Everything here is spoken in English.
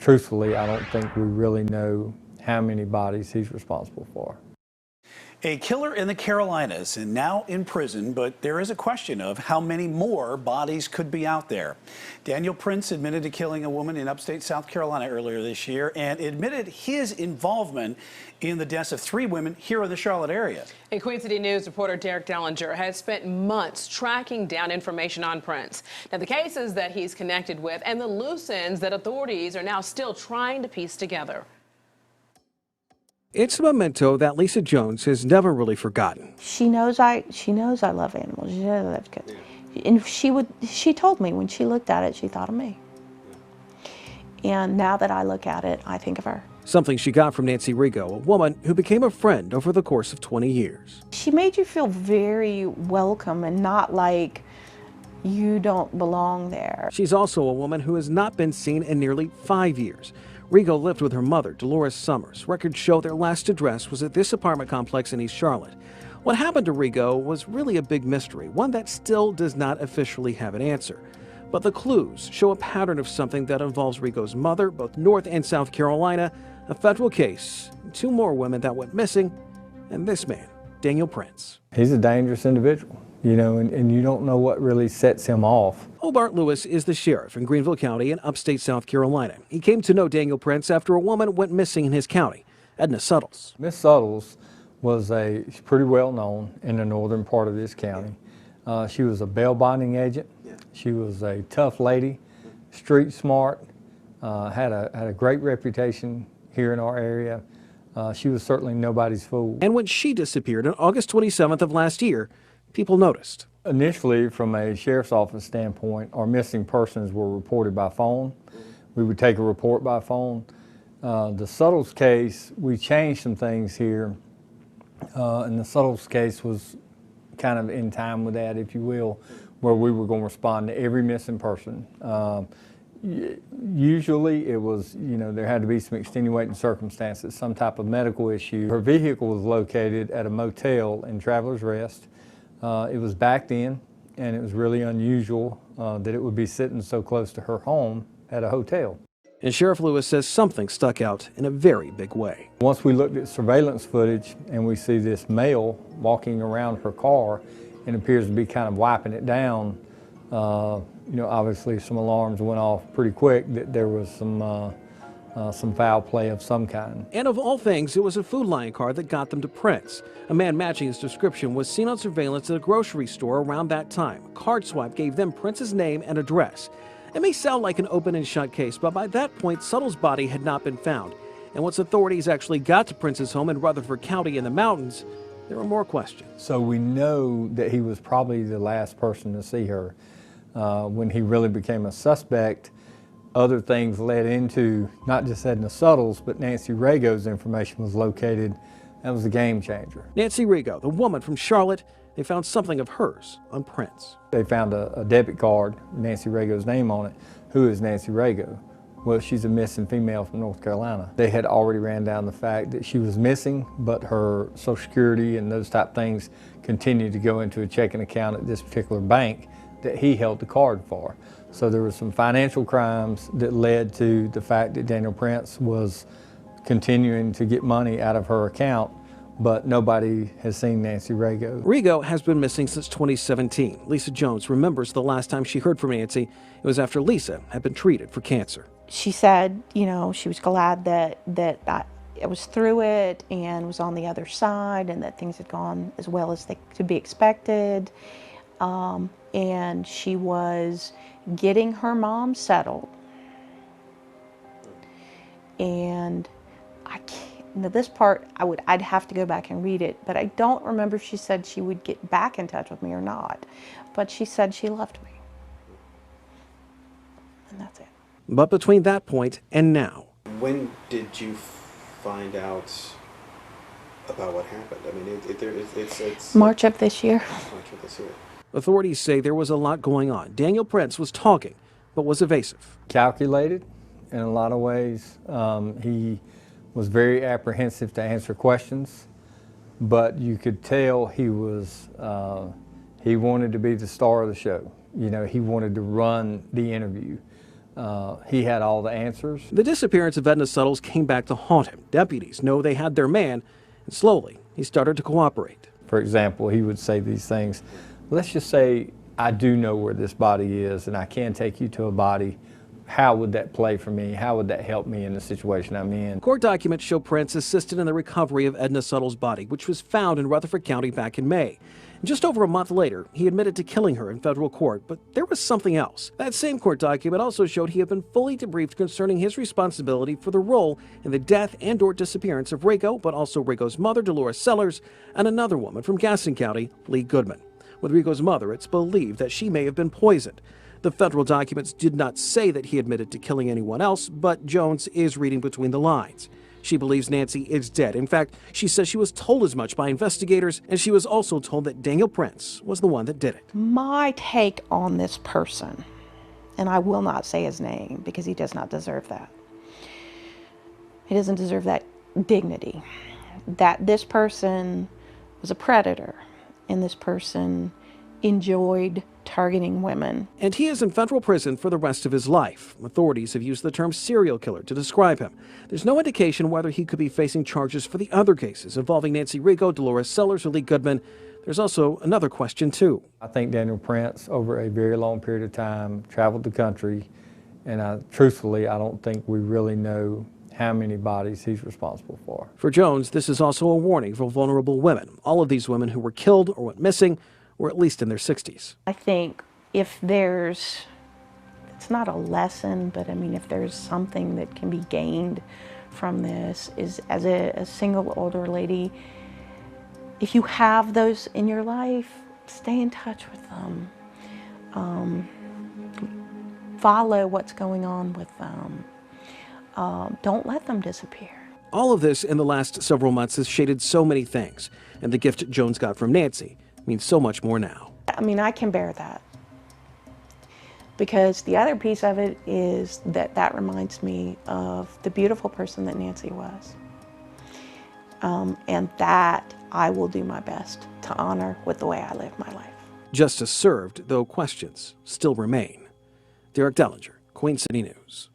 truthfully, I don't think we really know how many bodies he's responsible for. A killer in the Carolinas and now in prison, but there is a question of how many more bodies could be out there. Daniel Prince admitted to killing a woman in upstate South Carolina earlier this year and admitted his involvement in the deaths of 3 women here in the Charlotte area. And Queen City News reporter Derek Dellinger has spent months tracking down information on Prince. Now, the cases that he's connected with and the loose ends that authorities are now still trying to piece together. It's a memento that Lisa Jones has never really forgotten. She knows I love animals. She knows that's good. And she told me when she looked at it, she thought of me. And now that I look at it, I think of her. Something she got from Nancy Rigo, a woman who became a friend over the course of 20 years. She made you feel very welcome and not like you don't belong there. She's also a woman who has not been seen in nearly 5 years. Rigo lived with her mother, Dolores Summers. Records show their last address was at this apartment complex in East Charlotte. What happened to Rigo was really a big mystery, one that still does not officially have an answer. But the clues show a pattern of something that involves Rigo's mother, both North and South Carolina, a federal case, 2 more women that went missing, and this man, Daniel Prince. He's a dangerous individual, you know, and you don't know what really sets him off. Hobart Lewis is the sheriff in Greenville County in upstate South Carolina. He came to know Daniel Prince after a woman went missing in his county, Edna Suttles. Miss Suttles was she's pretty well known in the northern part of this county. She was a bail bonding agent. She was a tough lady, street smart, had a great reputation here in our area. She was certainly nobody's fool. And when she disappeared on August 27th of last year, people noticed. Initially, from a sheriff's office standpoint, our missing persons were reported by phone. We would take a report by phone. The Suttles case, we changed some things here, and the Suttles case was kind of in time with that, if you will, where we were going to respond to every missing person. Usually it was, you know, there had to be some extenuating circumstances, some type of medical issue. Her vehicle was located at a motel in Travelers Rest. It was backed in, and it was really unusual that it would be sitting so close to her home at a hotel. And Sheriff Lewis says something stuck out in a very big way. Once we looked at surveillance footage and we see this male walking around her car and appears to be kind of wiping it down, you know, obviously some alarms went off pretty quick that there was some foul play of some kind. And of all things, it was a Food Lion car that got them to Prince. A man matching his description was seen on surveillance at a grocery store around that time. Card swipe gave them Prince's name and address. It may sound like an open and shut case, but by that point, Suttles' body had not been found. And once authorities actually got to Prince's home in Rutherford County in the mountains, there were more questions. So we know that he was probably the last person to see her. When he really became a suspect, other things led into not just Edna Suttles, but Nancy Rigo's information was located. That was a game changer. Nancy Rigo, the woman from Charlotte, they found something of hers on Prince. They found a debit card, Nancy Rigo's name on it. Who is Nancy Rigo? Well, she's a missing female from North Carolina. They had already ran down the fact that she was missing, but her Social Security and those type things continued to go into a checking account at this particular bank that he held the card for. So there were some financial crimes that led to the fact that Daniel Prince was continuing to get money out of her account, but nobody has seen Nancy Rigo. Rigo has been missing since 2017. Lisa Jones remembers the last time she heard from Nancy. It was after Lisa had been treated for cancer. She said, you know, she was glad that I was through it and was on the other side and that things had gone as well as they could be expected. And she was getting her mom settled. And I can't, now this part, I'd have to go back and read it, but I don't remember if she said she would get back in touch with me or not. But she said she loved me. And that's it. But between that point and now. When did you find out about what happened? I mean, it's March of this year. March of this year. Authorities say there was a lot going on. Daniel Prince was talking, but was evasive. Calculated in a lot of ways. He was very apprehensive to answer questions, but you could tell he was, he wanted to be the star of the show. You know, he wanted to run the interview. he had all the answers. The disappearance of Edna Suttles came back to haunt him. Deputies know they had their man, and slowly he started to cooperate. For example, he would say these things. Let's just say I do know where this body is and I can take you to a body. How would that play for me? How would that help me in the situation I'm in? Court documents show Prince assisted in the recovery of Edna Suttles' body, which was found in Rutherford County back in May. And just over a month later, he admitted to killing her in federal court, but there was something else. That same court document also showed he had been fully debriefed concerning his responsibility for the role in the death and/or disappearance of Rigo, but also Rigo's mother, Dolores Sellers, and another woman from Gaston County, Lee Goodman. With Rigo's mother, it's believed that she may have been poisoned. The federal documents did not say that he admitted to killing anyone else, but Jones is reading between the lines. She believes Nancy is dead. In fact, she says she was told as much by investigators, and she was also told that Daniel Prince was the one that did it. My take on this person, and I will not say his name because he does not deserve that. He doesn't deserve that dignity. That this person was a predator, and this person enjoyed targeting women. And he is in federal prison for the rest of his life. Authorities have used the term serial killer to describe him. There's no indication whether he could be facing charges for the other cases involving Nancy Rigo, Dolores Sellers, or Lee Goodman. There's also another question, too. I think Daniel Prince, over a very long period of time, traveled the country, and truthfully, I don't think we really know how many bodies he's responsible for. For Jones, this is also a warning for vulnerable women. All of these women who were killed or went missing were at least in their 60s. I think if there's, it's not a lesson, but I mean, if there's something that can be gained from this is as a single older lady, if you have those in your life, stay in touch with them. Follow what's going on with them. Don't let them disappear. All of this in the last several months has shaded so many things, and the gift Jones got from Nancy means so much more now. I mean, I can bear that. Because the other piece of it is that reminds me of the beautiful person that Nancy was. And that I will do my best to honor with the way I live my life. Justice served, though questions still remain. Derek Dellinger, Queen City News.